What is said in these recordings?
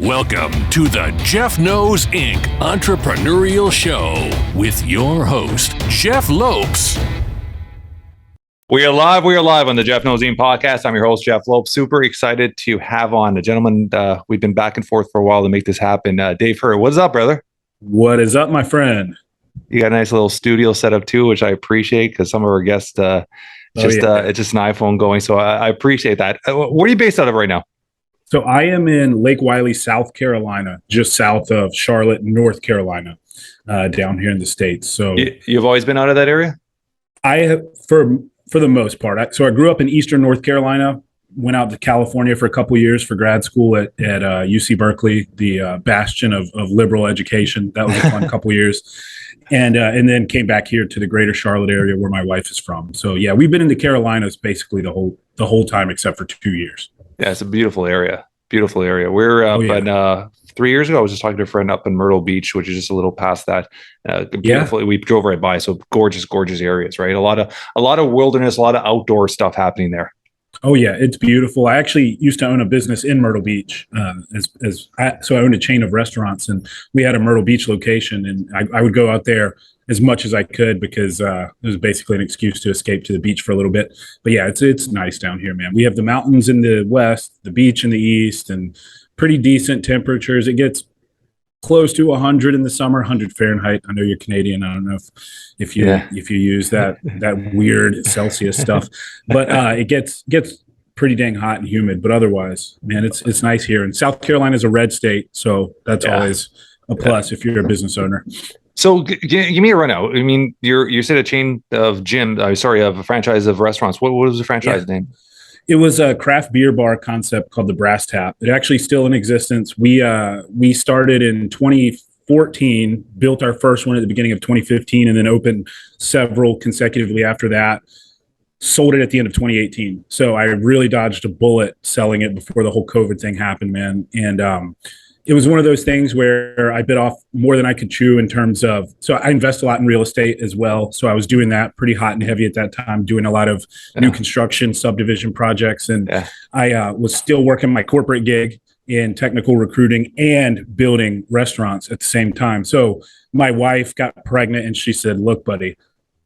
Welcome to the Jeff Knows Inc. Entrepreneurial Show with your host, Jeff Lopes. We are live on the Jeff Knows Inc. podcast. I'm your host, Jeff Lopes. Super excited to have on a gentleman. We've been back and forth for a while to make this happen. Dave Hurd, what's up, brother? What is up, my friend? You got a nice little studio set up too, which I appreciate because some of our guests, it's just an iPhone going. So I appreciate that. Where are you based out of right now? So I am in Lake Wiley, South Carolina, just south of Charlotte, North Carolina, down here in the States. So you've always been out of that area? I have, for the most part. So I grew up in Eastern North Carolina, went out to California for a couple of years for grad school at UC Berkeley, the bastion of liberal education. That was a fun couple of years. And then came back here to the greater Charlotte area where my wife is from. So yeah, we've been in the Carolinas basically the whole time except for 2 years. Yeah, it's a beautiful area. Beautiful area. We're up, and 3 years ago, I was just talking to a friend up in Myrtle Beach, which is just a little past that. Beautiful. We drove right by, so gorgeous areas, right? A lot of wilderness, a lot of outdoor stuff happening there. Oh yeah, it's beautiful. I actually used to own a business in Myrtle Beach, so I owned a chain of restaurants, and we had a Myrtle Beach location, and I would go out there as much as I could because it was basically an excuse to escape to the beach for a little bit. But yeah, it's nice down here, man. We have the mountains in the west, the beach in the east, and pretty decent temperatures. It gets close to 100 in the summer, 100 Fahrenheit. I know you're Canadian. I don't know if you use that weird Celsius stuff, but it gets pretty dang hot and humid. But otherwise, man, it's nice here. And South Carolina is a red state, so that's always a plus if you're a business owner. So give me a rundown. I mean, you said a chain of of a franchise of restaurants. What was the franchise name? It was a craft beer bar concept called the Brass Tap. It actually still in existence. We started in 2014, built our first one at the beginning of 2015, and then opened several consecutively after that. Sold it at the end of 2018. So I really dodged a bullet selling it before the whole COVID thing happened, man. And it was one of those things where I bit off more than I could chew in terms of, so I invest a lot in real estate as well. So I was doing that pretty hot and heavy at that time, doing a lot of new construction subdivision projects. And I was still working my corporate gig in technical recruiting and building restaurants at the same time. So my wife got pregnant and she said, look, buddy,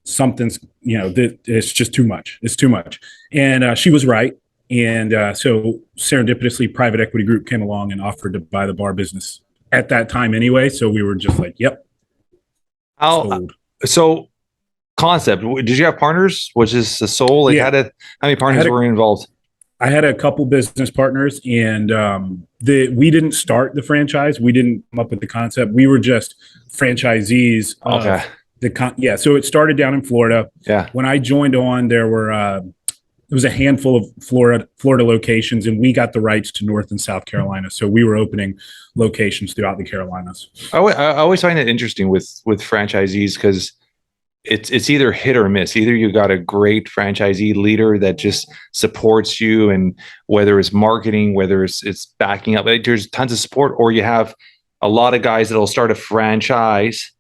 something's, it's just too much. It's too much. And she was right. And so serendipitously, private equity group came along and offered to buy the bar business at that time anyway. So we were just like, yep. So concept, did you have partners? Was this the sole? How many partners were involved? I had a couple business partners, and we didn't start the franchise. We didn't come up with the concept. We were just franchisees. Okay. So it started down in Florida. Yeah. When I joined on, there was a handful of Florida locations, and we got the rights to North and South Carolina. So we were opening locations throughout the Carolinas. I always find it interesting with franchisees because it's either hit or miss. Either you got a great franchisee leader that just supports you, and whether it's marketing, whether it's backing up, there's tons of support, or you have a lot of guys that'll start a franchise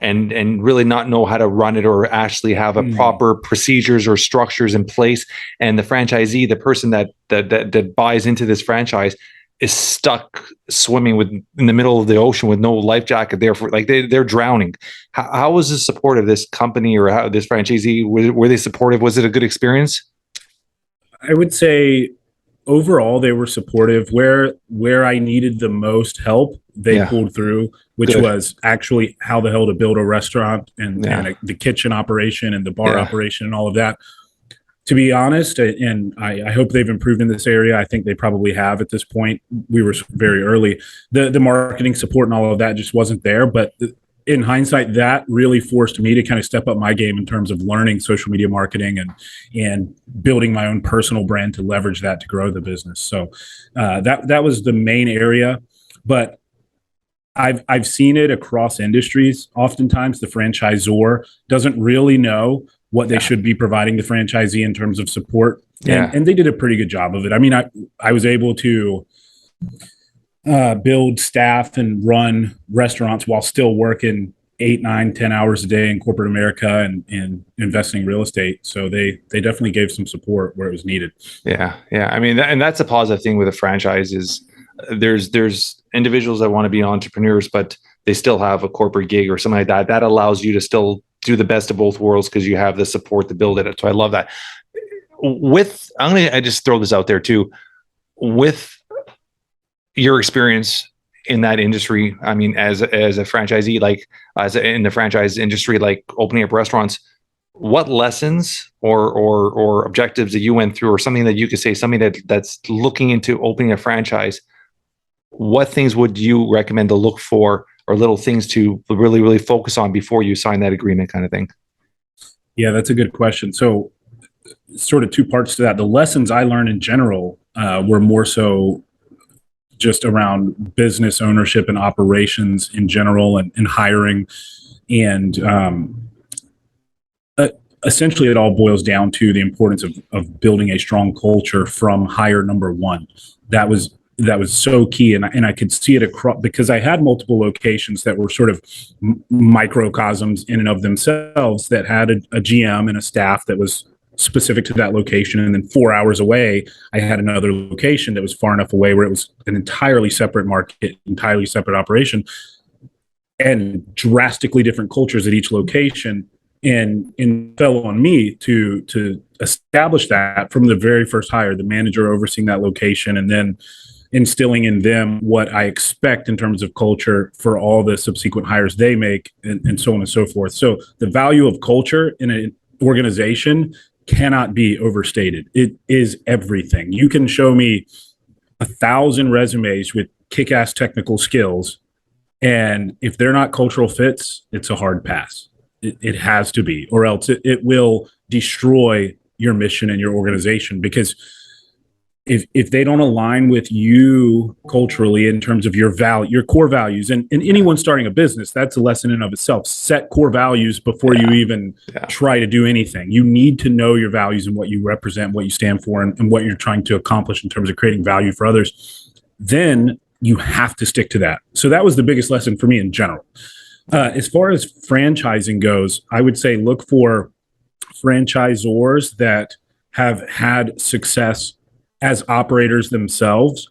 and really not know how to run it or actually have a proper procedures or structures in place. And the franchisee, the person that buys into this franchise, is stuck swimming in the middle of the ocean with no life jacket there they're drowning. How was the support of this company or how this franchisee, were they supportive? Was it a good experience? I would say overall they were supportive. Where I needed the most help, they pulled through, which was actually how the hell to build a restaurant and the kitchen operation and the bar operation and all of that. To be honest, and I hope they've improved in this area. I think they probably have at this point. We were very early. The marketing support and all of that just wasn't there. But in hindsight, that really forced me to kind of step up my game in terms of learning social media marketing and building my own personal brand to leverage that to grow the business. So that was the main area. But I've seen it across industries. Oftentimes, the franchisor doesn't really know what they should be providing the franchisee in terms of support. And they did a pretty good job of it. I mean, I was able to build staff and run restaurants while still working 8, 9, 10 hours a day in corporate America and investing in real estate. So they definitely gave some support where it was needed. Yeah. I mean, and that's a positive thing with a franchise is there's individuals that want to be entrepreneurs, but they still have a corporate gig or something like that. That allows you to still do the best of both worlds because you have the support to build it. So I love that. I just throw this out there too. With your experience in that industry, I mean, as a franchisee, like in the franchise industry, like opening up restaurants, what lessons or objectives that you went through, or something that you could say, something that's looking into opening a franchise, what things would you recommend to look for, or little things to really, really focus on before you sign that agreement, kind of thing? Yeah, that's a good question. So sort of two parts to that. The lessons I learned in general were more so just around business ownership and operations in general, and hiring. And essentially, it all boils down to the importance of building a strong culture from hire number one. That was so key, and I could see it across, because I had multiple locations that were sort of microcosms in and of themselves, that had a GM and a staff that was specific to that location. And then 4 hours away, I had another location that was far enough away where it was an entirely separate market, entirely separate operation, and drastically different cultures at each location. And it fell on me to establish that from the very first hire, the manager overseeing that location, and then instilling in them what I expect in terms of culture for all the subsequent hires they make, and so on and so forth. So the value of culture in an organization cannot be overstated. It is everything. You can show me 1,000 resumes with kick-ass technical skills, and if they're not cultural fits, it's a hard pass. It has to be, or else it will destroy your mission and your organization. Because if they don't align with you culturally in terms of your core values, and anyone starting a business, that's a lesson in of itself. Set core values before you even try to do anything. You need to know your values and what you represent, what you stand for, and what you're trying to accomplish in terms of creating value for others. Then you have to stick to that. So that was the biggest lesson for me in general. As far as franchising goes, I would say look for franchisors that have had success as operators themselves.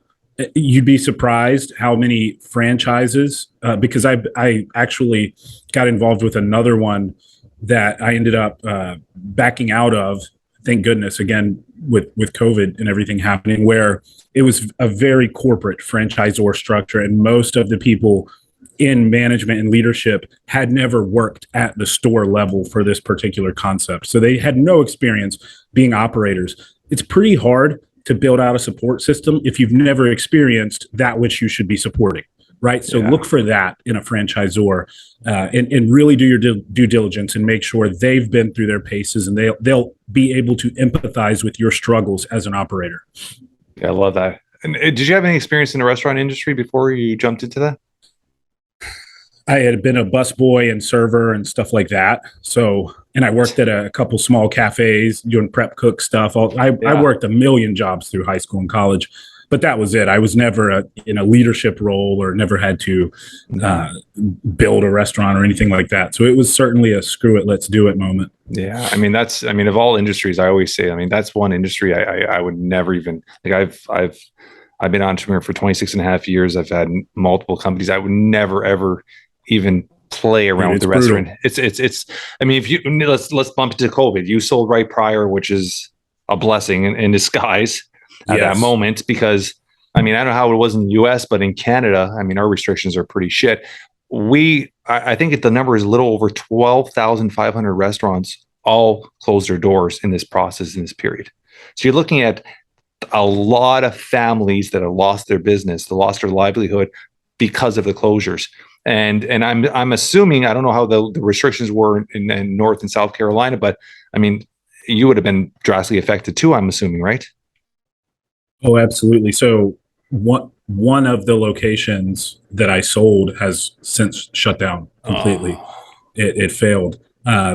You'd be surprised how many franchises, because I actually got involved with another one that I ended up backing out of, thank goodness, again, with COVID and everything happening, where it was a very corporate franchisor structure, and most of the people in management and leadership had never worked at the store level for this particular concept. So they had no experience being operators. It's pretty hard to build out a support system if you've never experienced that which you should be supporting, right? So look for that in a franchisor, and really do your due diligence and make sure they've been through their paces, and they'll be able to empathize with your struggles as an operator. Yeah, I love that. And did you have any experience in the restaurant industry before you jumped into that? I had been a busboy and server and stuff like that. So, and I worked at a couple small cafes doing prep cook stuff. I worked a million jobs through high school and college, but that was it. I was never in a leadership role, or never had to build a restaurant or anything like that. So it was certainly a screw it, let's do it moment. Yeah. I mean, of all industries, I always say, I mean, that's one industry I would never even, like, I've been an entrepreneur for 26 and a half years. I've had multiple companies. I would never, ever even play around with the restaurant. It's, I mean, if you, let's bump into COVID. You sold right prior, which is a blessing in disguise at that moment, because I mean, I don't know how it was in the US, but in Canada, I mean, our restrictions are pretty shit. I think the number is a little over 12,500 restaurants all closed their doors in this process, in this period. So you're looking at a lot of families that have lost their business, they lost their livelihood because of the closures. And I'm assuming, I don't know how the restrictions were in North and South Carolina, but I mean, you would have been drastically affected too, I'm assuming, right? Oh, absolutely. So one of the locations that I sold has since shut down completely. It failed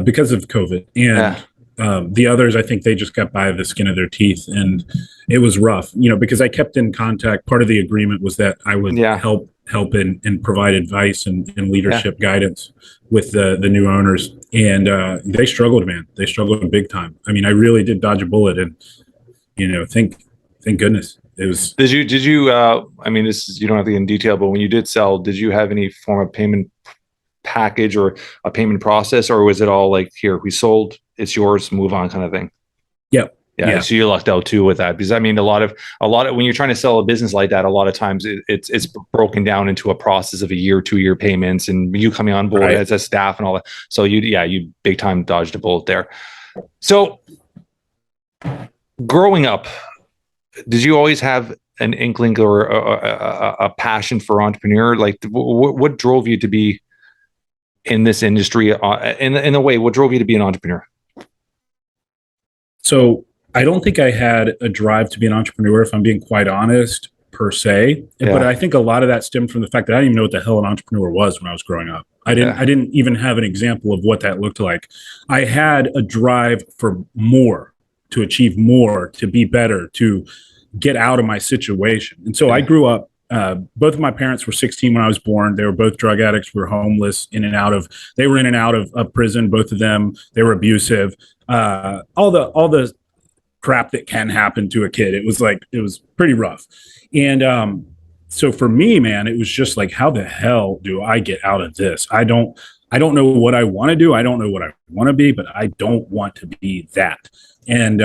because of COVID. And the others, I think they just got by the skin of their teeth, and it was rough, because I kept in contact. Part of the agreement was that I would help and provide advice and leadership guidance with the new owners. And they struggled, man. They struggled big time. I mean, I really did dodge a bullet, and thank goodness. It was. Did you, I mean, you don't have to get in detail, but when you did sell, did you have any form of payment package or a payment process, or was it all like, here, we sold, it's yours, move on kind of thing? Yep. Yeah. So you lucked out too with that, because I mean, a lot of when you're trying to sell a business like that, a lot of times it's broken down into a process of a year, 2-year payments, and you coming on board as a staff and all that. So you big time dodged a bullet there. So growing up, did you always have an inkling or a passion for entrepreneur? Like, what drove you to be in this industry? In a way, what drove you to be an entrepreneur? So I don't think I had a drive to be an entrepreneur, if I'm being quite honest, per se. Yeah. But I think a lot of that stemmed from the fact that I didn't even know what the hell an entrepreneur was when I was growing up. I didn't even have an example of what that looked like. I had a drive for more, to achieve more, to be better, to get out of my situation. And so I grew up, both of my parents were 16 when I was born. They were both drug addicts, were homeless, they were in and out of prison, both of them. They were abusive. All the crap that can happen to a kid. It was pretty rough. And so for me, man, it was just like, how the hell do I get out of this? I don't know what I want to do. I don't know what I want to be, but I don't want to be that. And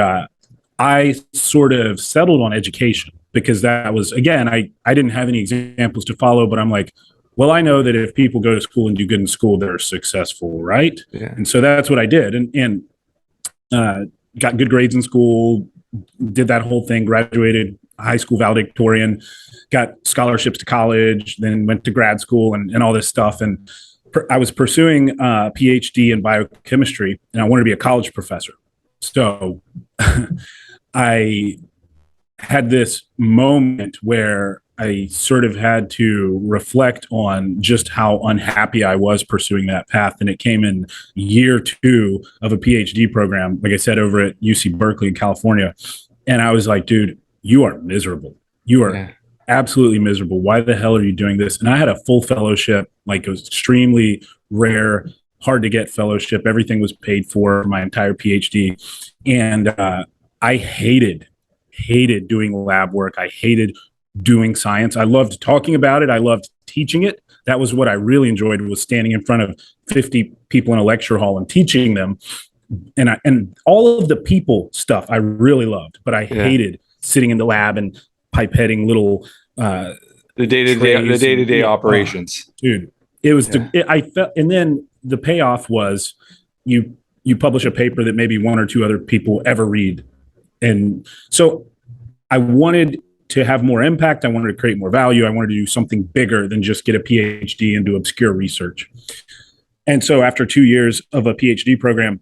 I sort of settled on education, because that was, again, I didn't have any examples to follow, but I'm like, well, I know that if people go to school and do good in school, they're successful, right? Yeah. And so that's what I did. And got good grades in school, did that whole thing, graduated high school valedictorian, got scholarships to college, then went to grad school and all this stuff. And I was pursuing a PhD in biochemistry, and I wanted to be a college professor. So I had this moment where I sort of had to reflect on just how unhappy I was pursuing that path. And it came in year 2 of a PhD program, like I said, over at UC Berkeley in California. And I was like, dude, you are miserable. You are absolutely miserable. Why the hell are you doing this? And I had a full fellowship, like it was extremely rare, hard to get fellowship. Everything was paid for my entire PhD. And I hated doing lab work. I hated doing science. I loved talking about it. I loved teaching it. That was what I really enjoyed, was standing in front of 50 people in a lecture hall and teaching them. And all of the people stuff I really loved, but I hated sitting in the lab and pipetting little the day-to-day operations. Dude, it was I felt, and then the payoff was you publish a paper that maybe 1 or 2 other people ever read. And so I wanted to have more impact. I wanted to create more value. I wanted to do something bigger than just get a PhD and do obscure research. And so after 2 years of a PhD program,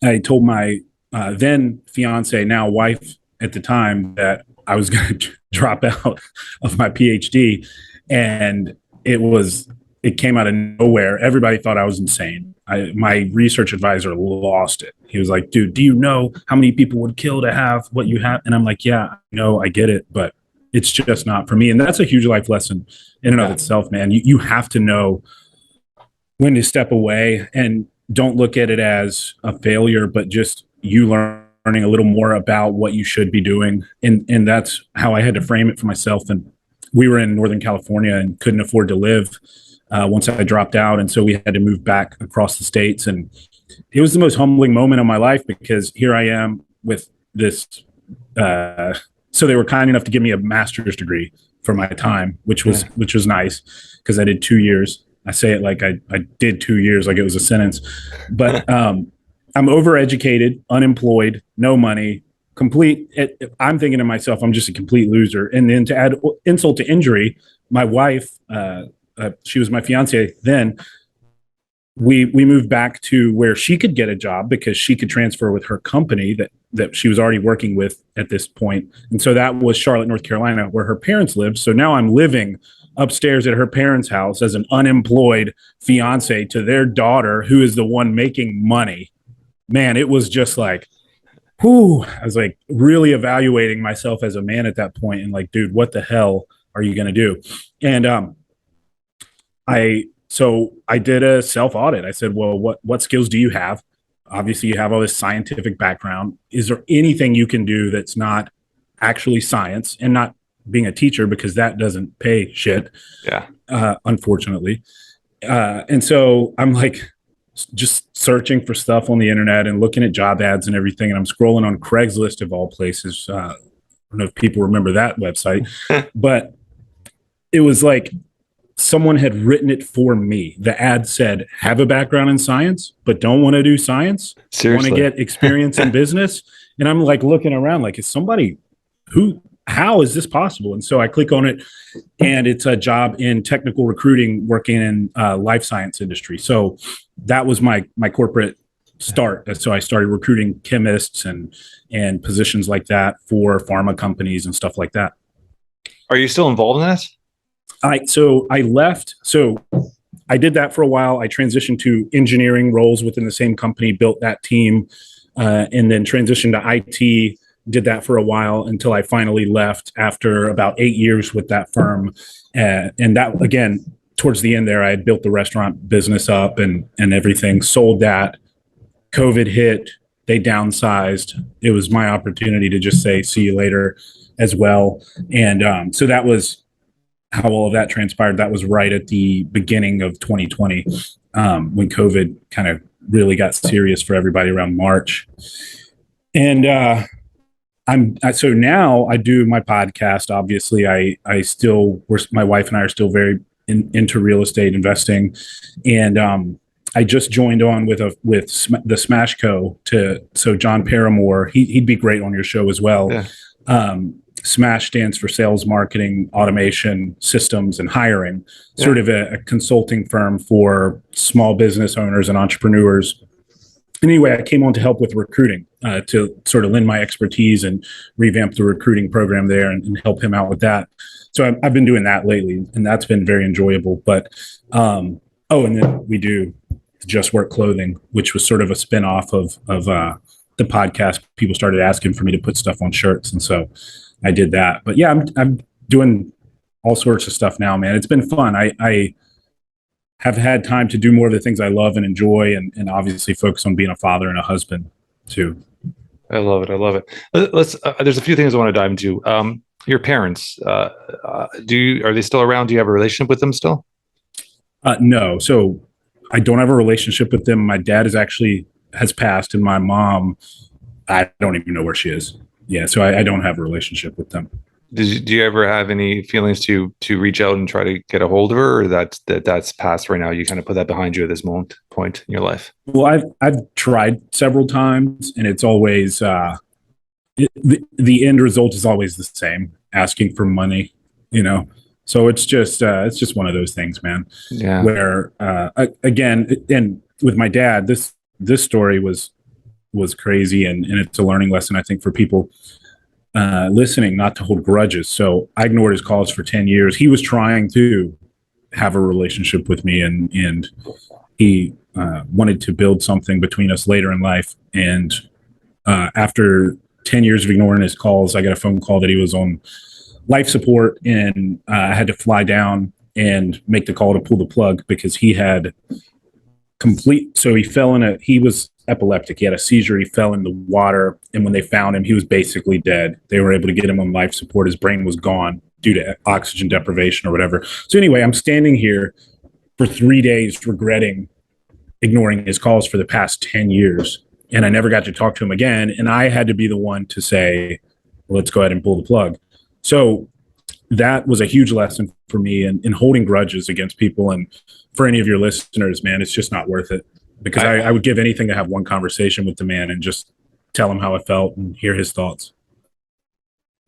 I told my then fiance, now wife at the time, that I was going to drop out of my PhD. And it came out of nowhere. Everybody thought I was insane. My research advisor lost it. He was like, dude, do you know how many people would kill to have what you have? And I'm like, yeah, no, I get it, but it's just not for me. And that's a huge life lesson in and of itself, man. You have to know when to step away, and don't look at it as a failure, but just you learning a little more about what you should be doing. And that's how I had to frame it for myself. And we were in Northern California and couldn't afford to live once I dropped out. And so we had to move back across the states. And it was the most humbling moment of my life, because here I am with this. So they were kind enough to give me a master's degree for my time, which was nice, because I did 2 years. I say it like I did 2 years, like it was a sentence. But I'm overeducated, unemployed, no money, I'm thinking to myself, I'm just a complete loser. And then to add insult to injury, my wife, she was my fiance then, we moved back to where she could get a job, because she could transfer with her company that she was already working with at this point. And so that was Charlotte, North Carolina, where her parents lived. So now I'm living upstairs at her parents' house as an unemployed fiance to their daughter, who is the one making money. Man, it was just like, whew, I was like really evaluating myself as a man at that point, and like, dude, what the hell are you going to do? And I did a self-audit. I said, well, what skills do you have? Obviously, you have all this scientific background. Is there anything you can do that's not actually science and not being a teacher, because that doesn't pay shit. Yeah. Unfortunately. And so I'm like just searching for stuff on the internet and looking at job ads and everything. And I'm scrolling on Craigslist of all places. I don't know if people remember that website, but it was like someone had written it for me. The ad said, have a background in science, but don't want to do science. Seriously. Want to get experience in business. And I'm like looking around like, is somebody how is this possible? And so I click on it, and it's a job in technical recruiting, working in life science industry. So that was my corporate start. And so I started recruiting chemists and positions like that for pharma companies and stuff like that. Are you still involved in that? So I left. So I did that for a while. I transitioned to engineering roles within the same company, built that team, and then transitioned to IT. Did that for a while until I finally left after about 8 years with that firm. And that, again, towards the end there, I had built the restaurant business up and everything, sold that. COVID hit, they downsized. It was my opportunity to just say, see you later as well. And so that was how all of that transpired. That was right at the beginning of 2020, when COVID kind of really got serious for everybody around March. And so now I do my podcast. Obviously, my wife and I are still very into real estate investing, and I just joined on with the Smash Co. So John Paramore, he'd be great on your show as well. Yeah. Smash stands for sales, marketing, automation, systems, and hiring. Yeah. Sort of a consulting firm for small business owners and entrepreneurs. Anyway, I came on to help with recruiting, to sort of lend my expertise and revamp the recruiting program there and help him out with that. So I've been doing that lately, and that's been very enjoyable. But, and then we do Just Work Clothing, which was sort of a spinoff of the podcast. People started asking for me to put stuff on shirts, and so I did that. But yeah, I'm doing all sorts of stuff now, man. It's been fun. I have had time to do more of the things I love and enjoy, and obviously focus on being a father and a husband too. I love it. I love it. Let's. There's a few things I want to dive into. Your parents, are they still around? Do you have a relationship with them still? No. So I don't have a relationship with them. My dad has passed, and my mom, I don't even know where she is. Yeah. So I don't have a relationship with them. Do you ever have any feelings to reach out and try to get a hold of her, or that's past right now? You kind of put that behind you at this point in your life? Well, I've tried several times, and it's always the end result is always the same: asking for money. So it's just one of those things, man. Yeah. Where again, and with my dad, this story was crazy, and it's a learning lesson, I think, for people listening, not to hold grudges. So I ignored his calls for 10 years. He was trying to have a relationship with me, and he wanted to build something between us later in life. And after 10 years of ignoring his calls, I got a phone call that he was on life support, and I had to fly down and make the call to pull the plug, because he had he was epileptic. He had a seizure. He fell in the water. And when they found him, he was basically dead. They were able to get him on life support. His brain was gone due to oxygen deprivation or whatever. So anyway, I'm standing here for 3 days regretting ignoring his calls for the past 10 years. And I never got to talk to him again. And I had to be the one to say, let's go ahead and pull the plug. So that was a huge lesson for me in holding grudges against people. And for any of your listeners, man, it's just not worth it. Because I would give anything to have one conversation with the man and just tell him how I felt and hear his thoughts.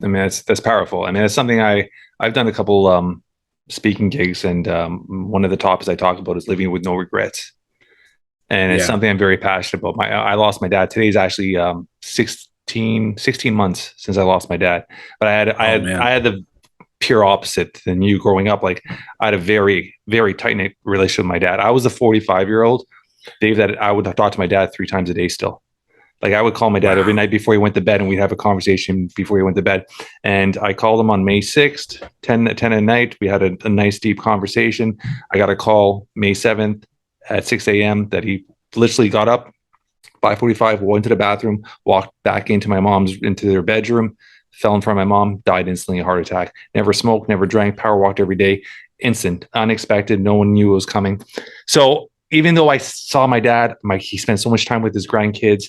I mean, that's powerful. I mean, it's something I've done a couple speaking gigs, and one of the topics I talk about is living with no regrets. And it's something I'm very passionate about. I lost my dad. Today's actually 16 months since I lost my dad. But I had the pure opposite than you growing up. Like, I had a very, very tight-knit relationship with my dad. I was a 45-year-old. Dave, that I would talk to my dad 3 times a day still. Like, I would call my dad every night before he went to bed, and we'd have a conversation before he went to bed. And I called him on May 6th, 10 at night. We had a nice deep conversation. I got a call May 7th at 6 a.m. that he literally got up, 5:45, went to the bathroom, walked back into their bedroom, fell in front of my mom, died instantly, a heart attack. Never smoked, never drank, power walked every day. Instant, unexpected. No one knew it was coming. So even though I saw my dad, he spent so much time with his grandkids.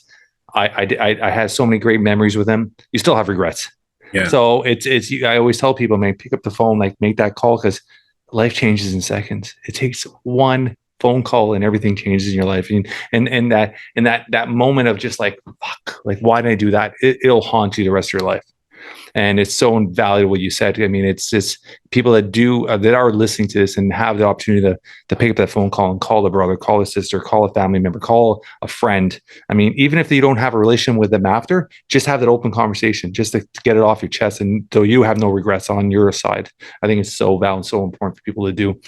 I had so many great memories with him. You still have regrets. Yeah. So I always tell people, man, pick up the phone, like make that call, because life changes in seconds. It takes one phone call and everything changes in your life. And that moment of just like, fuck, like, why did I do that? It'll haunt you the rest of your life. And it's so invaluable what you said. I mean, it's just people that are listening to this and have the opportunity to pick up that phone call and call a brother, call a sister, call a family member, call a friend. I mean, even if you don't have a relation with them after, just have that open conversation just to get it off your chest, and so you have no regrets on your side. I think it's so valuable, so important for people to do.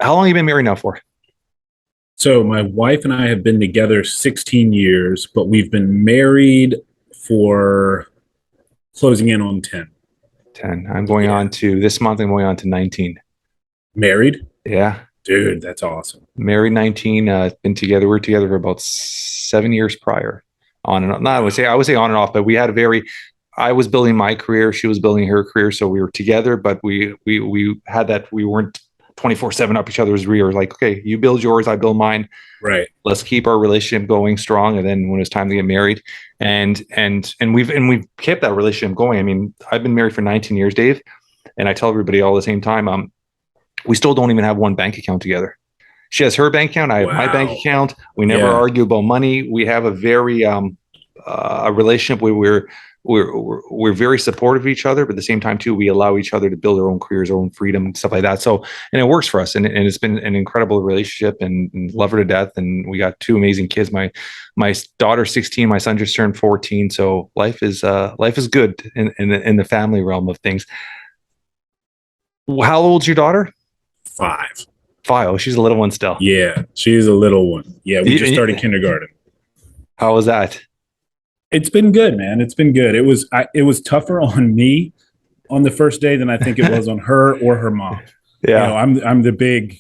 How long have you been married now for? So my wife and I have been together 16 years, but we've been married for closing in on 10. 10. I'm going on to this month. I'm going on to 19. Married? Yeah. Dude, that's awesome. Married 19. Been together. We're together for about 7 years prior. On and on. I would say on and off, but we had I was building my career. She was building her career. So we were together, but we had that, we weren't 24/7 up each other's rear. Like, okay, you build yours, I build mine. Right. Let's keep our relationship going strong. And then when it's time to get married, and we've kept that relationship going. I mean, I've been married for 19 years, Dave, and I tell everybody all the same time, we still don't even have one bank account together. She has her bank account. I have my bank account. We never argue about money. We have a very a relationship where we're very supportive of each other, but at the same time too, we allow each other to build our own careers, our own freedom, and stuff like that. So, and it works for us, and it's been an incredible relationship, and love her to death. And we got 2 amazing kids. My daughter's 16, my son just turned 14. So life is good in the family realm of things. How old's your daughter? 5. Oh, she's a little one still. Yeah, she's a little one. Yeah, we just started kindergarten. How was that? It's been good, man. It's been good. It was tougher on me on the first day than I think it was on her or her mom. Yeah, you know, I'm the big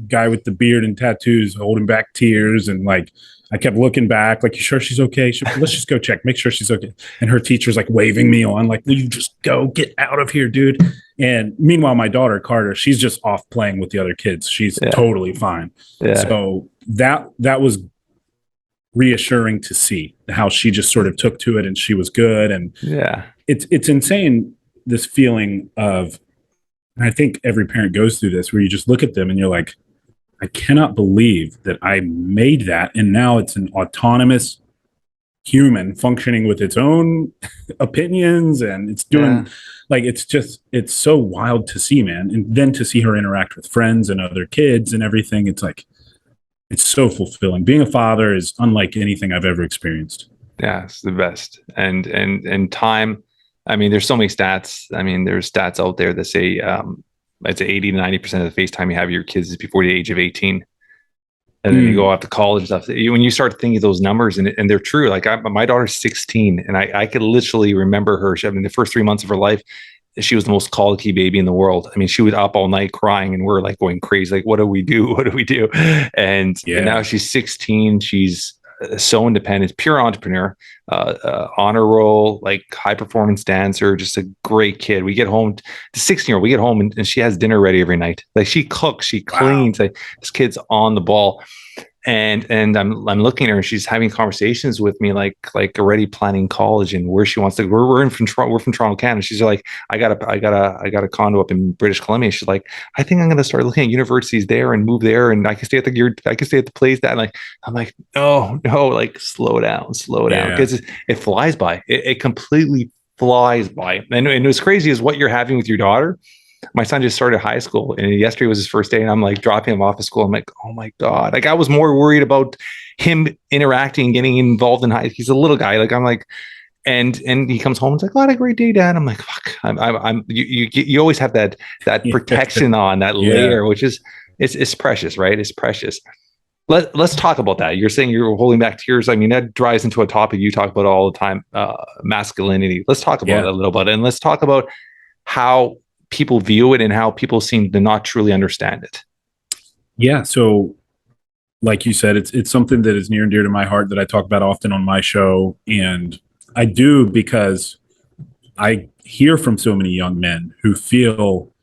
guy with the beard and tattoos, holding back tears, and like I kept looking back, like, you sure she's okay? Let's just go check, make sure she's okay. And her teacher's like waving me on, like, will you just go get out of here, dude? And meanwhile, my daughter Carter, she's just off playing with the other kids. She's totally fine. Yeah. So that was reassuring to see how she just sort of took to it, and she was good. And it's insane, this feeling of, and I think every parent goes through this, where you just look at them and you're like, I cannot believe that I made that, and now it's an autonomous human functioning with its own opinions, and it's doing like, it's so wild to see, man. And then to see her interact with friends and other kids and everything, it's like, it's so fulfilling. Being a father is unlike anything I've ever experienced. Yeah, it's the best. And time, I mean, there's so many stats. I mean, there's stats out there that say I'd say 80 to 90% of the face time you have your kids is before the age of 18. And then you go off to college and stuff. When you start thinking of those numbers, and they're true, like my daughter's 16, and I could literally remember her. I mean, the first 3 months of her life, she was the most colicky baby in the world. I mean, she was up all night crying, and we're like going crazy. Like, what do we do? What do we do? And now she's 16. She's so independent, pure entrepreneur, honor roll, like high performance dancer, just a great kid. We get home, the 16-year-old, we get home and she has dinner ready every night. Like, she cooks, she cleans. Like, this kid's on the ball. And I'm looking at her, and she's having conversations with me, like already planning college and where she wants to go. We're from Toronto, Canada. She's like, I got a condo up in British Columbia. She's like, I think I'm going to start looking at universities there and move there, and I can stay at the place that. And I'm like, no, like, slow down, because it flies by. It completely flies by. And what's crazy is what you're having with your daughter. My son just started high school, and yesterday was his first day, and I'm like dropping him off at school. I'm like, oh my God. Like, I was more worried about him interacting, getting involved in he's a little guy. Like, I'm like, and he comes home and he's like, oh, I had a great day, Dad. I'm like, fuck, you always have that protection on that layer, which is, it's precious, right? It's precious. Let's talk about that. You're saying you're holding back tears. I mean, that drives into a topic you talk about all the time, masculinity. Let's talk about it a little bit, and let's talk about how people view it and how people seem to not truly understand it. Yeah. So like you said, it's something that is near and dear to my heart, that I talk about often on my show. And I do, because I hear from so many young men who feel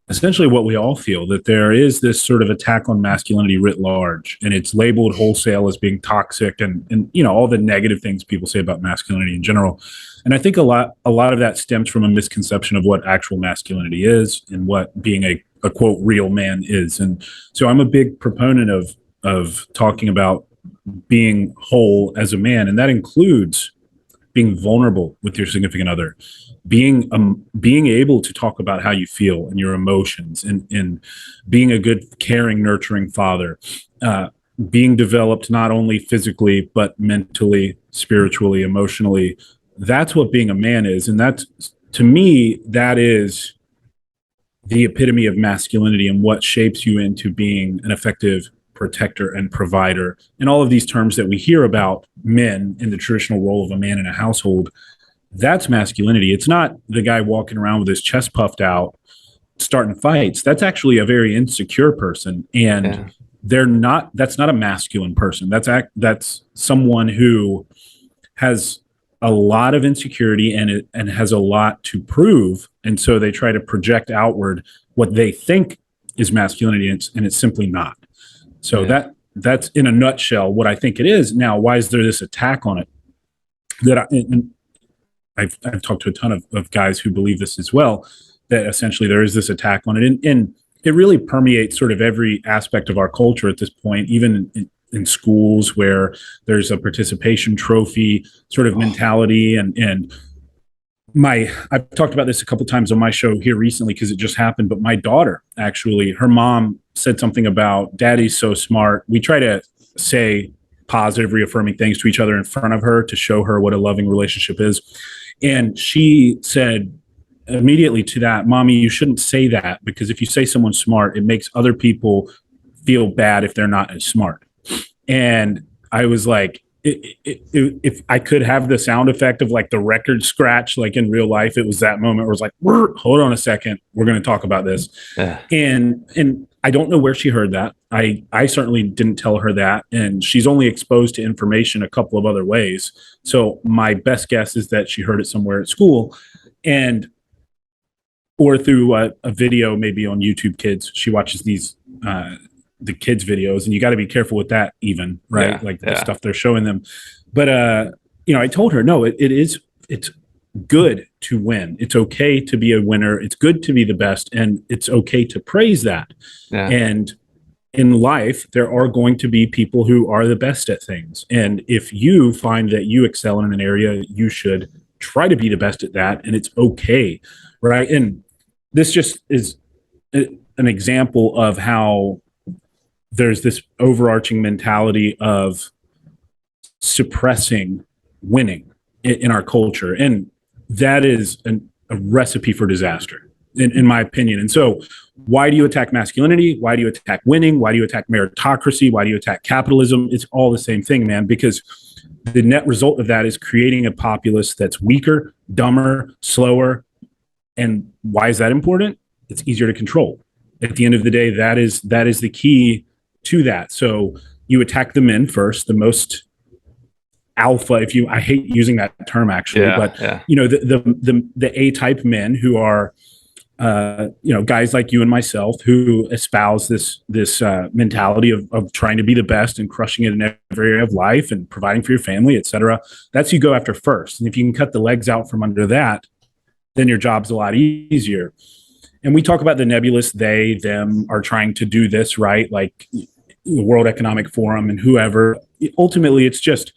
essentially what we all feel, that there is this sort of attack on masculinity writ large, and it's labeled wholesale as being toxic, and all the negative things people say about masculinity in general. And I think a lot of that stems from a misconception of what actual masculinity is and what being a quote real man is. And so I'm a big proponent of talking about being whole as a man, and that includes being vulnerable with your significant other, being able to talk about how you feel and your emotions, and being a good, caring, nurturing father, being developed not only physically but mentally, spiritually, emotionally. That's what being a man is, and that's, to me, that is the epitome of masculinity and what shapes you into being an effective protector and provider, and all of these terms that we hear about men in the traditional role of a man in a household. That's masculinity. It's not the guy walking around with his chest puffed out starting fights. That's actually a very insecure person, and that's not a masculine person. That's someone who has a lot of insecurity and has a lot to prove, and so they try to project outward what they think is masculinity, and it's simply not. So that's in a nutshell what I think it is. Now, why is there this attack on it? I've talked to a ton of guys who believe this as well, that essentially there is this attack on it. And it really permeates sort of every aspect of our culture at this point, even in schools where there's a participation trophy sort of mentality. And I've talked about this a couple times on my show here recently because it just happened, but my daughter, actually, her mom said something about daddy's so smart. We try to say positive, reaffirming things to each other in front of her to show her what a loving relationship is. And she said immediately to that, "Mommy, you shouldn't say that, because if you say someone's smart, it makes other people feel bad if they're not as smart." And I was like, if I could have the sound effect of like the record scratch, like in real life, it was that moment where it was like, hold on a second, we're going to talk about this. And I don't know where she heard that. I certainly didn't tell her that. And she's only exposed to information a couple of other ways. So my best guess is that she heard it somewhere at school, or through a video, maybe on YouTube Kids. She watches these, the kids videos, and you got to be careful with that even, right? The stuff they're showing them. But, I told her, no, it's good to win. It's okay to be a winner. It's good to be the best, and it's okay to praise that. And in life, there are going to be people who are the best at things. And if you find that you excel in an area, you should try to be the best at that, and it's okay, right? And this just is an example of how there's this overarching mentality of suppressing winning in our culture. And that is a recipe for disaster, in my opinion. And so why do you attack masculinity? Why do you attack winning? Why do you attack meritocracy? Why do you attack capitalism? It's all the same thing, man, because the net result of that is creating a populace that's weaker, dumber, slower. And why is that important? It's easier to control. At the end of the day, that is the key to that. So you attack the men first, the most alpha, I hate using that term actually, the A-type men who are, guys like you and myself who espouse this mentality of trying to be the best and crushing it in every area of life and providing for your family, et cetera. That's who you go after first. And if you can cut the legs out from under that, then your job's a lot easier. And we talk about the nebulous they, them are trying to do this, right? Like the World Economic Forum and whoever. Ultimately, it's just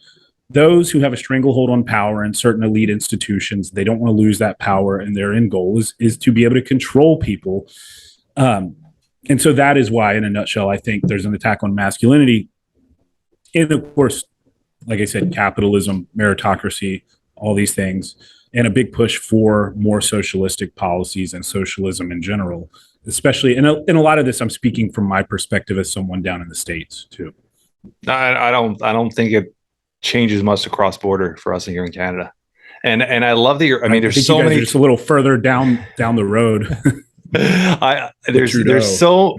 those who have a stranglehold on power in certain elite institutions. They don't want to lose that power, and their end goal is to be able to control people. And so that is why, in a nutshell, I think there's an attack on masculinity. And of course, like I said, capitalism, meritocracy, all these things, and a big push for more socialistic policies and socialism in general, especially in a lot of this. I'm speaking from my perspective as someone down in the States too. I don't think it changes much across border for us here in Canada. And I love that there's so many just a little further down the road. There's so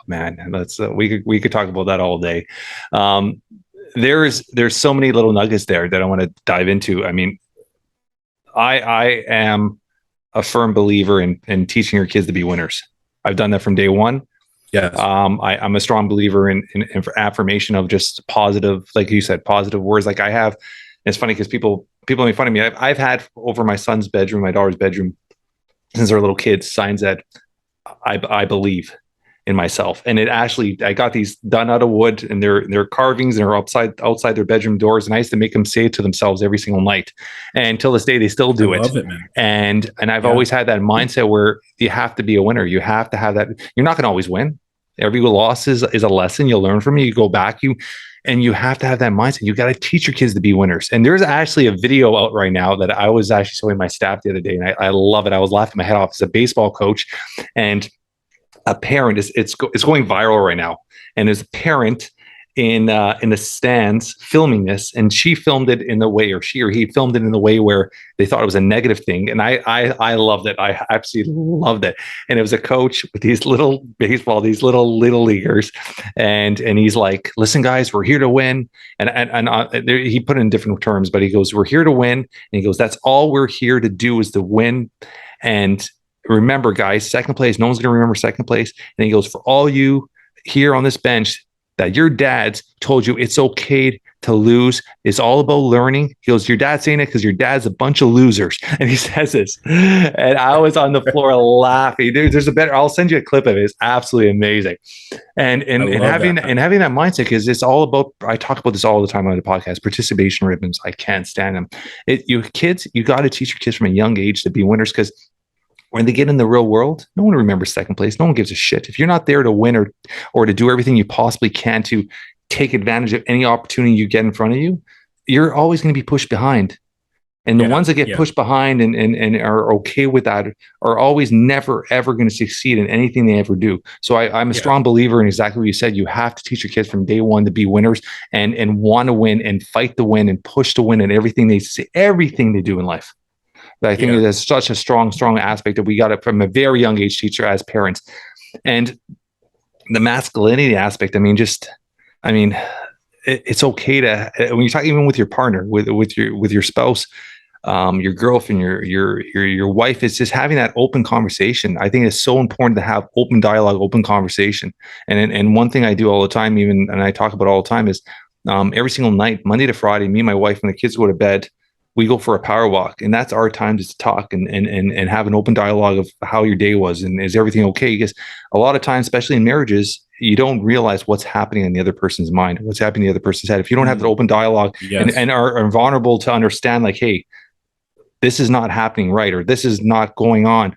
that's we could talk about that all day. There's so many little nuggets there that I want to dive into. I mean, I am a firm believer in teaching your kids to be winners. I've done that from day one. Yes. I'm a strong believer in affirmation of just positive, like you said, positive words. Like I have, it's funny because people make fun of me. I've had over my son's bedroom, my daughter's bedroom, since they're little kids, signs that I believe in myself. And it actually, I got these done out of wood, and they're carvings, and they're outside their bedroom doors. And I used to make them say it to themselves every single night. And until this day, they still do it. I love it, man. And I've always had that mindset where you have to be a winner. You have to have that. You're not going to always win. Every loss is a lesson you'll learn from. You go back, and you have to have that mindset. You got to teach your kids to be winners. And there's actually a video out right now that I was actually showing my staff the other day, and I love it. I was laughing my head off. As a baseball coach, and a parent it's going viral right now. And there's a parent in the stands filming this, and she filmed it in the way, or she or he filmed it in the way where they thought it was a negative thing. And I loved it. I absolutely loved it. And it was a coach with these little little leaguers, and he's like, "Listen, guys, we're here to win." And he put it in different terms, but he goes, "We're here to win." And he goes, "That's all we're here to do, is to win. And remember, guys, second place, no one's going to remember second place." And he goes, "For all you here on this bench that your dads told you it's okay to lose, it's all about learning." He goes, "Your dad's saying it because your dad's a bunch of losers." And he says this. And I was on the floor laughing. There's a better, I'll send you a clip of it. It's absolutely amazing. And having that mindset, because it's all about, I talk about this all the time on the podcast, participation ribbons. I can't stand them. You got to teach your kids from a young age to be winners, because when they get in the real world, no one remembers second place. No one gives a shit. If you're not there to win or to do everything you possibly can to take advantage of any opportunity you get in front of you, you're always going to be pushed behind. And the ones that get pushed behind and are okay with that are always never, ever going to succeed in anything they ever do. So I'm a strong believer in exactly what you said. You have to teach your kids from day one to be winners and want to win and fight to win and push to win in everything they say, everything they do in life. But I think that's such a strong aspect that we got it from a very young age teacher as parents. And the masculinity aspect, it's okay to, when you're talking even with your partner, with your spouse, your girlfriend, your wife, it's just having that open conversation. I think it's so important to have open dialogue, open conversation. And one thing I do all the time, and I talk about all the time, is every single night, Monday to Friday, me and my wife, when the kids go to bed, we go for a power walk, and that's our time to talk and have an open dialogue of how your day was and is everything okay? Because a lot of times, especially in marriages, you don't realize what's happening in the other person's mind, what's happening in the other person's head. If you don't have that open dialogue and are vulnerable to understand, like, hey, this is not happening right, or this is not going on,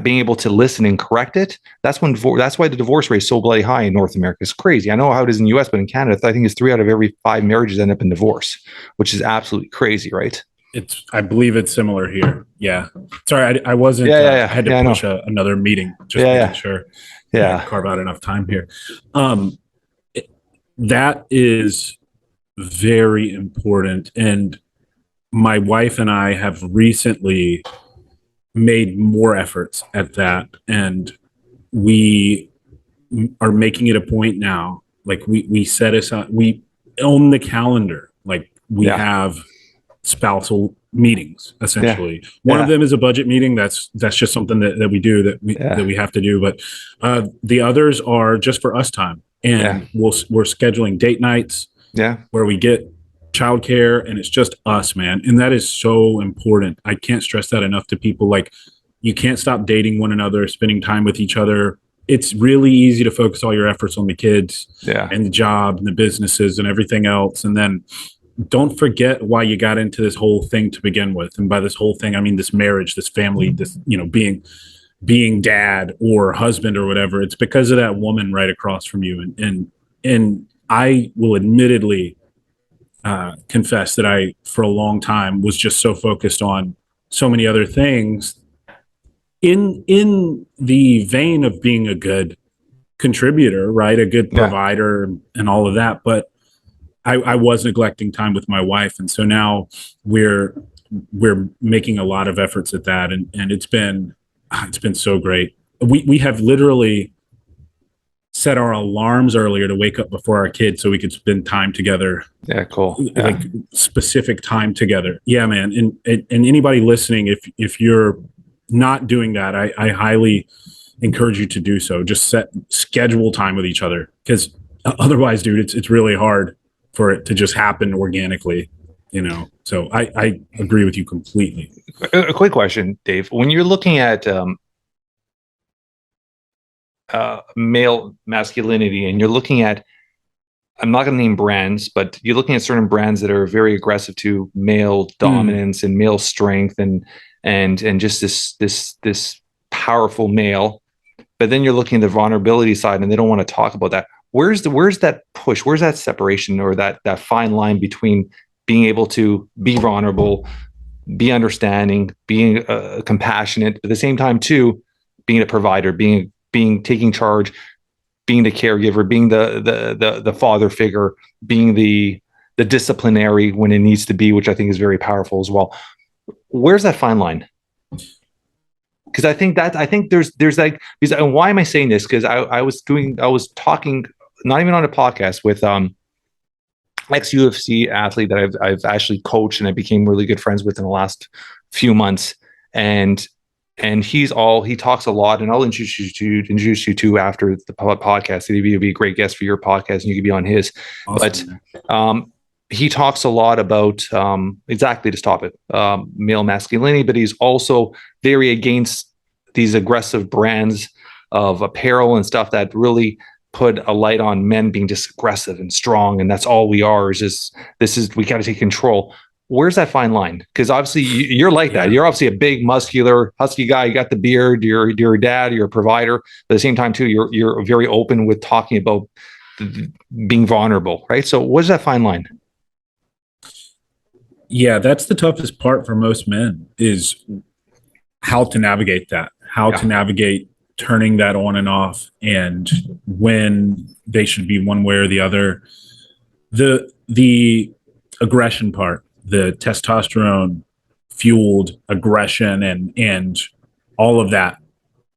being able to listen and correct it, that's why the divorce rate is so bloody high in North America. It's crazy. I know how it is in the US, but in Canada, I think it's 3 out of every 5 marriages end up in divorce, which is absolutely crazy, right? I believe it's similar here. Yeah. Sorry, I wasn't. I had to push another meeting just making sure. Carve out enough time here. That is very important, and my wife and I have recently made more efforts at that, and we are making it a point now. Like we set aside, we own the calendar. Like we have spousal meetings, essentially. One of them is a budget meeting. That's just something that we do, that we have to do. But the others are just for us time, and we're scheduling date nights where we get childcare, and it's just us, man. And that is so important. I can't stress that enough to people. Like, you can't stop dating one another, spending time with each other. It's really easy to focus all your efforts on the kids and the job and the businesses and everything else, and then don't forget why you got into this whole thing to begin with. And by this whole thing, I mean this marriage, this family, this, being dad or husband or whatever. It's because of that woman right across from you. And I will admittedly confess that I, for a long time, was just so focused on so many other things in the vein of being a good contributor, right? A good provider and all of that. But I was neglecting time with my wife. And so now we're making a lot of efforts at that. And it's been so great. We have literally set our alarms earlier to wake up before our kids so we could spend time together. Yeah, cool. Yeah. Like specific time together. Yeah, man. And anybody listening, if you're not doing that, I highly encourage you to do so. Just schedule time with each other, because otherwise, dude, it's really hard for it to just happen organically, So I agree with you completely. A quick question, Dave. When you're looking at male masculinity, and you're looking at, I'm not going to name brands, but you're looking at certain brands that are very aggressive to male dominance and male strength and just this powerful male. But then you're looking at the vulnerability side, and they don't want to talk about that. Where's that push? Where's that separation, or that fine line between being able to be vulnerable, be understanding, being compassionate, but at the same time too, being a provider, being taking charge, being the caregiver, being the father figure, being the disciplinary when it needs to be, which I think is very powerful as well. Where's that fine line? Because I think there's like, because, and why am I saying this? Because I was talking, not even on a podcast, with ex-UFC athlete that I've actually coached and I became really good friends with in the last few months, and he talks a lot, and I'll introduce you to after the podcast. He'd be a great guest for your podcast, and you could be on his. Awesome. But he talks a lot about exactly this topic, male masculinity, but he's also very against these aggressive brands of apparel and stuff that really put a light on men being just aggressive and strong, and that's all we are. We got to take control. Where's that fine line? Because obviously you're like that. You're obviously a big, muscular, husky guy. You got the beard. You're a dad. You're a provider. But at the same time, too, you're very open with talking about being vulnerable, right? So what's that fine line? Yeah, that's the toughest part for most men, is how to navigate that, to navigate turning that on and off, and when they should be one way or the other. The aggression part, the testosterone fueled aggression and all of that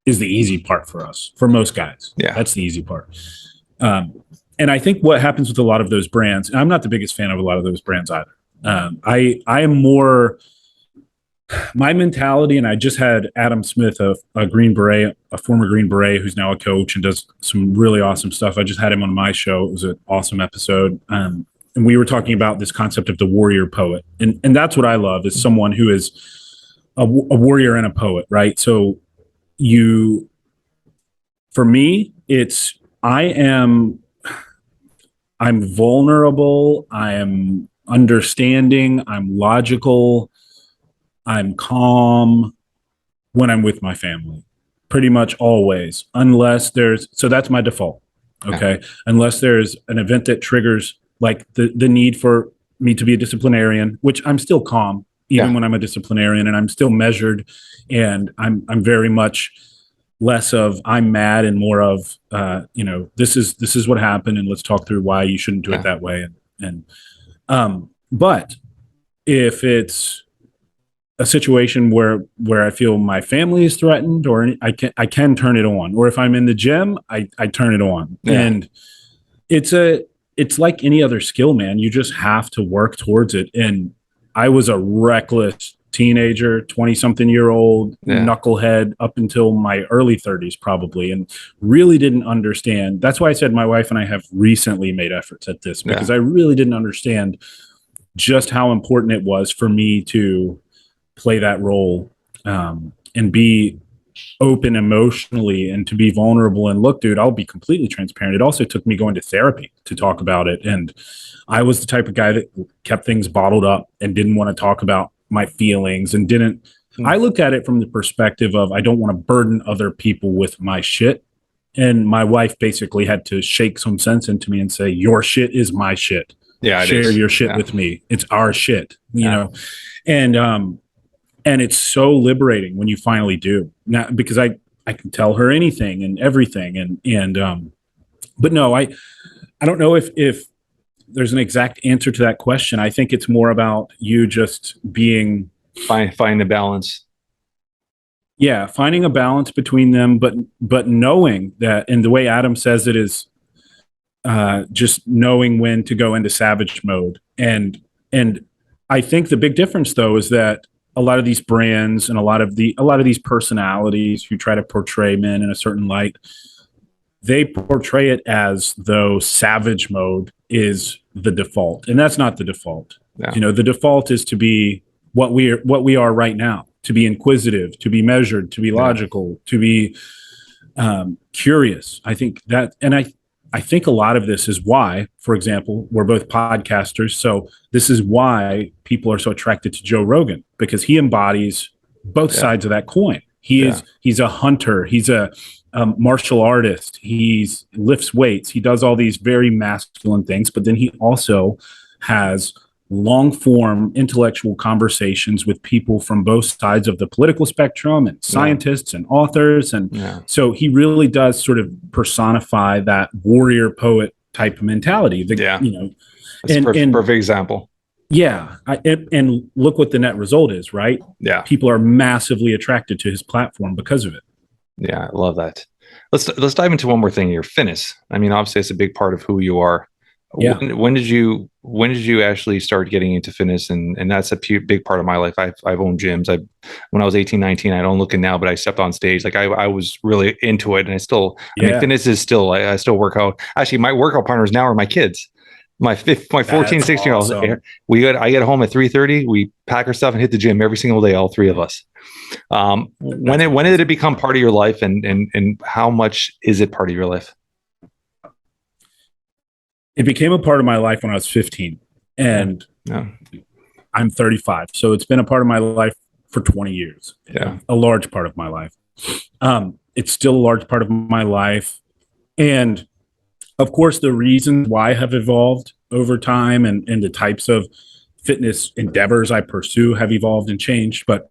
is the easy part for us, for most guys. Yeah, that's the easy part. And I think what happens with a lot of those brands, and I'm not the biggest fan of a lot of those brands either. I am more, my mentality, and I just had Adam Smith, a Green Beret, a former Green Beret, who's now a coach and does some really awesome stuff. I just had him on my show. It was an awesome episode. And we were talking about this concept of the warrior poet. And that's what I love, is someone who is a warrior and a poet, right? So for me, I'm vulnerable. I am understanding. I'm logical. I'm calm when I'm with my family, pretty much always, unless so that's my default. Okay. Unless there's an event that triggers like the need for me to be a disciplinarian, which I'm still calm, even when I'm a disciplinarian, and I'm still measured, and I'm very much less of I'm mad and more of, this is what happened, and let's talk through why you shouldn't do it that way. But if it's a situation where I feel my family is threatened, or I can turn it on, or if I'm in the gym, I turn it on. And it's like any other skill, man. You just have to work towards it. And I was a reckless teenager, 20-something-year-old knucklehead up until my early 30s probably, and really didn't understand. That's why I said my wife and I have recently made efforts at this, because I really didn't understand just how important it was for me to play that role, and be open emotionally, and to be vulnerable. And look, dude, I'll be completely transparent. It also took me going to therapy to talk about it. And I was the type of guy that kept things bottled up and didn't want to talk about my feelings, and I look at it from the perspective of, I don't want to burden other people with my shit. And my wife basically had to shake some sense into me and say, your shit is my shit. Yeah. Share your shit with me. It's our shit, you know? And it's so liberating when you finally do. Now, because I can tell her anything and everything. But no, I don't know if there's an exact answer to that question. I think it's more about you just being find the balance. Yeah, finding a balance between them, but knowing that, and the way Adam says it is just knowing when to go into savage mode. And I think the big difference though is that a lot of these brands and a lot of these personalities who try to portray men in a certain light, they portray it as though savage mode is the default, and that's not the default. Yeah. The default is to be what we are right now, to be inquisitive, to be measured, to be logical, to be curious. I think that, and I think a lot of this is why, for example, we're both podcasters. So this is why people are so attracted to Joe Rogan, because he embodies both sides of that coin. He's a hunter. He's a martial artist. He lifts weights. He does all these very masculine things, but then he also has long form intellectual conversations with people from both sides of the political spectrum and scientists and authors. And so he really does sort of personify that warrior poet type mentality. That's a perfect example. Yeah. And look what the net result is, right? Yeah. People are massively attracted to his platform because of it. Yeah. I love that. Let's dive into one more thing here. Fitness. I mean, obviously it's a big part of who you are. Yeah. When did you actually start getting into fitness? And that's a big part of my life. I've owned gyms. When I was 18, 19, I don't look it now, but I stepped on stage. Like I was really into it, and I mean, fitness is still, I still work out. Actually, my workout partners now are my kids. My 14, 16 year olds. Awesome. I get home at 3:30. We pack our stuff and hit the gym every single day, all three of us. When did it become part of your life, and how much is it part of your life? It became a part of my life when I was 15, and I'm 35. So it's been a part of my life for 20 years. Yeah. A large part of my life. It's still a large part of my life. And of course, the reasons why have evolved over time, and the types of fitness endeavors I pursue have evolved and changed. But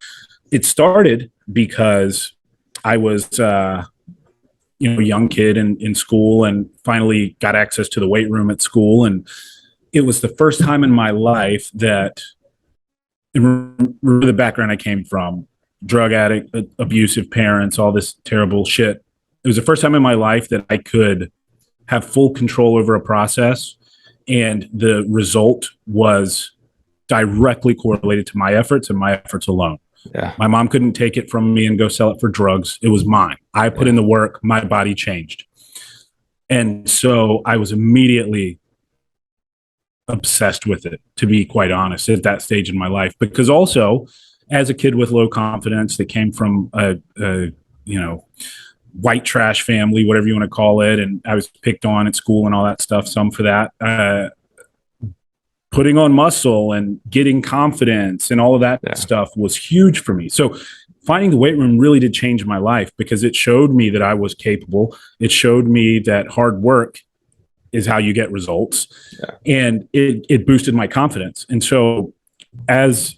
it started because I was a young kid in school, and finally got access to the weight room at school. And it was the first time in my life that, remember the background I came from, drug addict, abusive parents, all this terrible shit. It was the first time in my life that I could have full control over a process, and the result was directly correlated to my efforts and my efforts alone. Yeah. My mom couldn't take it from me and go sell it for drugs. It was mine. I put in the work. My body changed. And so I was immediately obsessed with it, to be quite honest, at that stage in my life. Because also, as a kid with low confidence that came from a white trash family, whatever you want to call it, and I was picked on at school and all that stuff, some for that, putting on muscle and getting confidence and all of that stuff was huge for me. So finding the weight room really did change my life, because it showed me that I was capable. It showed me that hard work is how you get results. And it boosted my confidence. And so as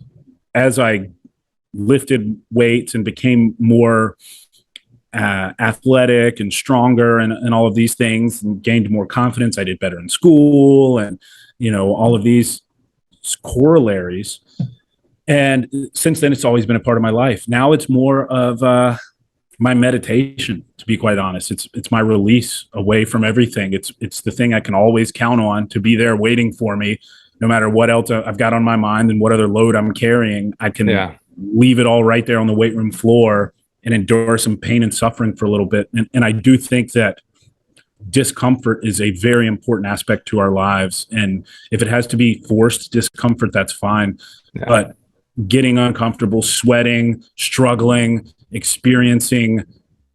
I lifted weights and became more athletic and stronger and all of these things, and gained more confidence, I did better in school, and all of these corollaries. And since then, it's always been a part of my life. Now it's more of my meditation, to be quite honest. It's my release away from everything. It's the thing I can always count on to be there waiting for me, no matter what else I've got on my mind and what other load I'm carrying. I can leave it all right there on the weight room floor and endure some pain and suffering for a little bit. And I do think that discomfort is a very important aspect to our lives. And if it has to be forced discomfort, that's fine. But getting uncomfortable, sweating, struggling, experiencing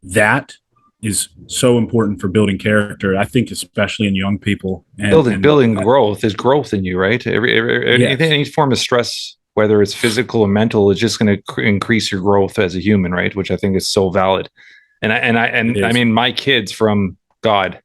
that is so important for building character. I think, especially in young people. And building growth. There's growth in you, right? Any form of stress, whether it's physical or mental, is just going to increase your growth as a human, right? Which I think is so valid. And I mean, my kids from God,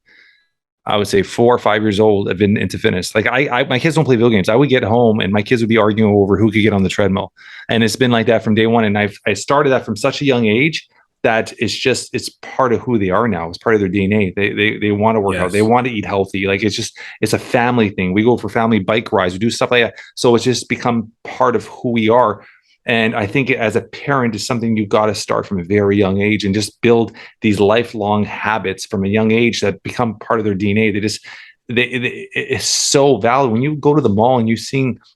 I would say 4 or 5 years old, have been into fitness. Like my kids don't play video games. I would get home and my kids would be arguing over who could get on the treadmill. And it's been like that from day one. And I started that from such a young age that it's part of who they are now. It's part of their DNA. They want to work out. They want to eat healthy. Like it's a family thing. We go for family bike rides. We do stuff like that. So it's just become part of who we are. And I think as a parent is something you've got to start from a very young age and just build these lifelong habits from a young age that become part of their DNA. It's so valid. When you go to the mall and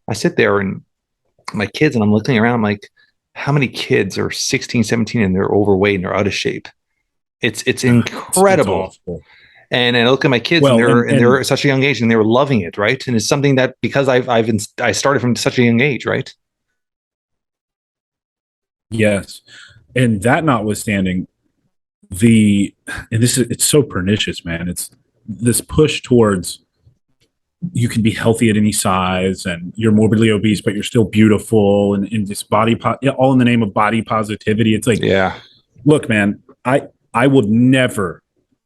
I sit there and my kids and I'm looking around, I'm like, how many kids are 16, 17 and they're overweight and they're out of shape? It's incredible. It's awful. And I look at my kids and they're at such a young age and they were loving it. Right. And it's something that because I started from such a young age. Right. Yes. And that notwithstanding, it's so pernicious, man. It's this push towards you can be healthy at any size and you're morbidly obese, but you're still beautiful, and in this all in the name of body positivity. It's like, yeah, look, man, I would never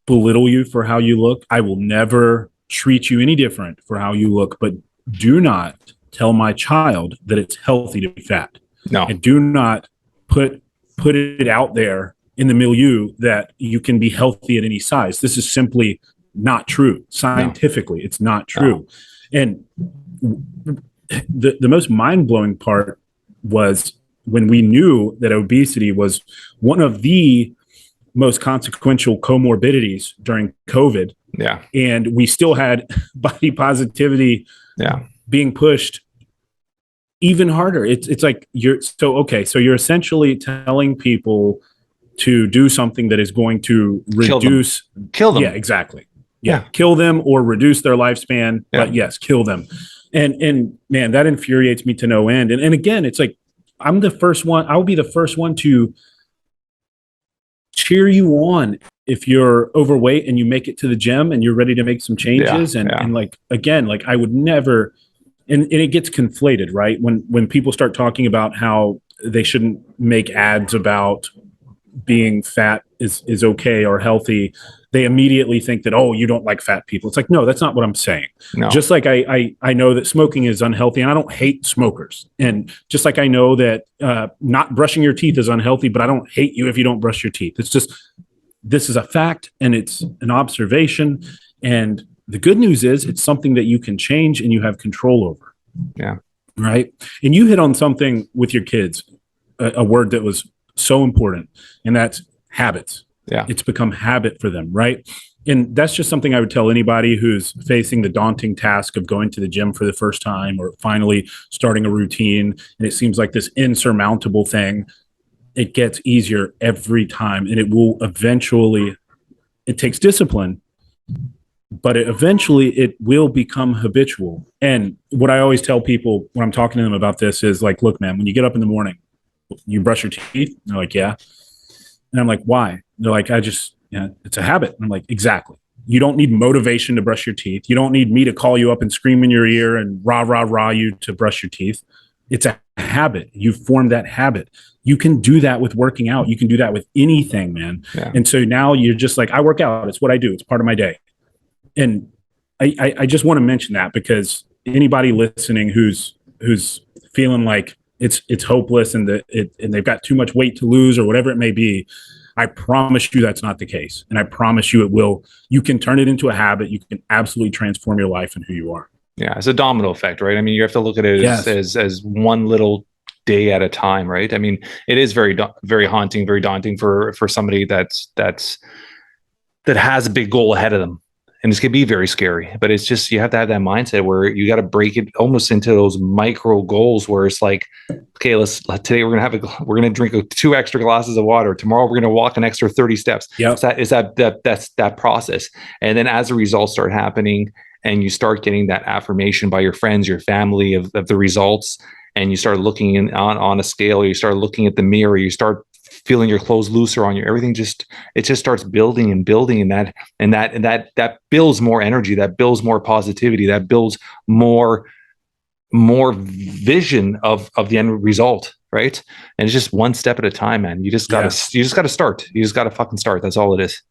belittle you for how you look. I will never treat you any different for how you look, but do not tell my child that it's healthy to be fat. No. And do not put it out there in the milieu that you can be healthy at any size. This is simply not true. Scientifically, it's not true. No. And the most mind-blowing part was when we knew that obesity was one of the most consequential comorbidities during COVID. Yeah. And we still had body positivity being pushed even harder. It's like so you're essentially telling people to do something that is going to reduce kill them. Yeah, exactly. Yeah. Kill them or reduce their lifespan. Yeah. But yes, kill them. And man, that infuriates me to no end. And again, it's like I will be the first one to cheer you on if you're overweight and you make it to the gym and you're ready to make some changes. And like, again, like I would never, and it gets conflated, right? When people start talking about how they shouldn't make ads about being fat is okay or healthy, they immediately think that, oh, you don't like fat people. It's like, no, that's not what I'm saying. No. Just like I know that smoking is unhealthy and I don't hate smokers. And just like I know that not brushing your teeth is unhealthy, but I don't hate you if you don't brush your teeth. It's just, this is a fact and it's an observation. And the good news is it's something that you can change and you have control over. Yeah. Right. And you hit on something with your kids, a word that was so important, and that's habits. Yeah. It's become habit for them, right? And that's just something I would tell anybody who's facing the daunting task of going to the gym for the first time or finally starting a routine. And it seems like this insurmountable thing. It gets easier every time, and it will eventually, it takes discipline, but eventually it will become habitual. And what I always tell people when I'm talking to them about this is like, look, man, when you get up in the morning, you brush your teeth? And they're like, yeah. And I'm like, why? They're like, it's a habit. And I'm like, exactly. You don't need motivation to brush your teeth. You don't need me to call you up and scream in your ear and rah you to brush your teeth. It's a habit. You've formed that habit. You can do that with working out. You can do that with anything, man. Yeah. And so now you're just like, I work out. It's what I do. It's part of my day. And I just want to mention that because anybody listening who's feeling like it's hopeless and they've got too much weight to lose or whatever it may be, I promise you that's not the case. And I promise you it will. You can turn it into a habit. You can absolutely transform your life and who you are. Yeah, it's a domino effect, right? I mean, you have to look at it as one little day at a time, right? I mean, it is very haunting, very daunting for somebody that has a big goal ahead of them. And this could be very scary, but it's just, you have to have that mindset where you got to break it almost into those micro goals where it's like, okay, today we're going to drink 2 extra glasses of water. Tomorrow we're going to walk an extra 30 steps. Yeah. That's that process. And then as the results start happening and you start getting that affirmation by your friends, your family of the results, and you start looking on a scale, or you start looking at the mirror, you start feeling your clothes looser on you, everything just starts building and building, and that builds more energy, that builds more positivity, that builds more vision of the end result, right? And it's just one step at a time, man. You just gotta start. You just gotta fucking start. That's all it is.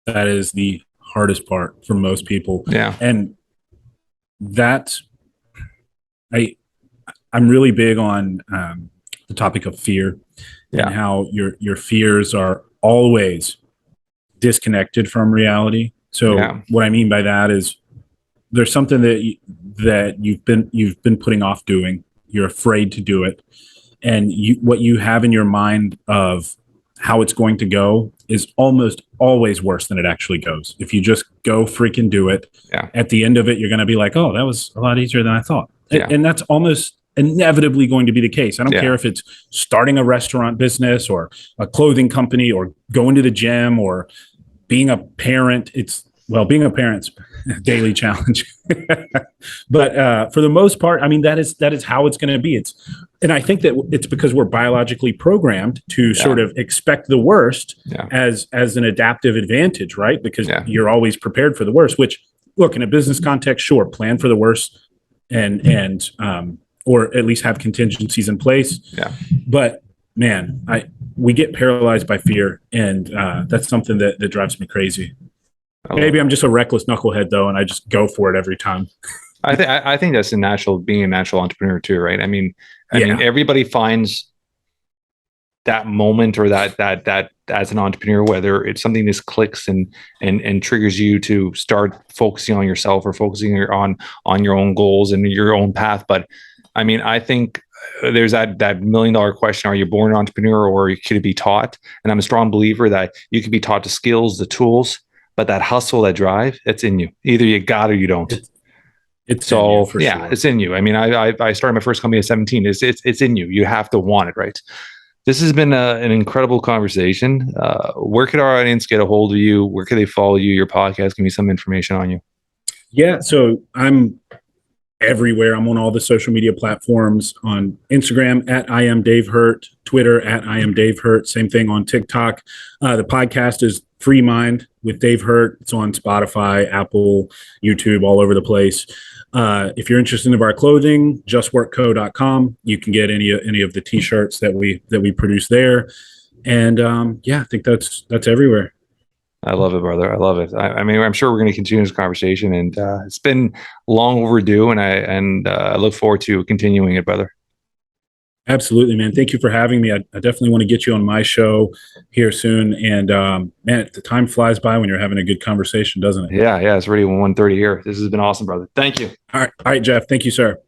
That is the hardest part for most people. Yeah. And that's I'm really big on the topic of fear and how your fears are always disconnected from reality. So what I mean by that is there's something that you've been putting off doing, You're afraid to do it. And what you have in your mind of how it's going to go is almost always worse than it actually goes. If you just go freaking do it, at the end of it, you're going to be like, oh, that was a lot easier than I thought. And that's almost inevitably going to be the case. I don't care if it's starting a restaurant business or a clothing company or going to the gym or being a parent. Being a parent's a daily challenge. But for the most part, I mean, that is how it's going to be. And I think that it's because we're biologically programmed to sort of expect the worst as an adaptive advantage, right? Because you're always prepared for the worst, which, look, in a business context, sure, plan for the worst and or at least have contingencies in place. Yeah. But man, we get paralyzed by fear, and that's something that drives me crazy. Maybe I'm just a reckless knucklehead though, and I just go for it every time. I think that's being a natural entrepreneur too, right? I mean, everybody finds that moment or that as an entrepreneur, whether it's something that clicks and triggers you to start focusing on yourself or focusing on your own goals and your own path. But I mean, I think there's that $1 million question: are you born an entrepreneur, or could it be taught? And I'm a strong believer that you can be taught the skills, the tools, but that hustle, that drive, it's in you. Either you got it or you don't. It's so sure. It's in you. I mean, I started my first company at 17. It's in you. You have to want it, right? This has been an incredible conversation. Where could our audience get a hold of you? Where could they follow you? Your podcast? Give me some information on you. Yeah, so I'm everywhere. I'm on all the social media platforms, on Instagram at I am Dave Hurt, Twitter at I am Dave Hurt, same thing on TikTok. The podcast is Free Mind with Dave Hurt. It's on Spotify, Apple, YouTube, all over the place. If you're interested in our clothing, justworkco.com. You can get any of the t-shirts that we produce there. And I think that's everywhere. I love it, brother. I love it. I mean, I'm sure we're going to continue this conversation, and it's been long overdue, and I look forward to continuing it, brother. Absolutely, man. Thank you for having me. I definitely want to get you on my show here soon. And man, the time flies by when you're having a good conversation, doesn't it? Yeah. It's already 1:30 here. This has been awesome, brother. Thank you. All right, Jeff. Thank you, sir.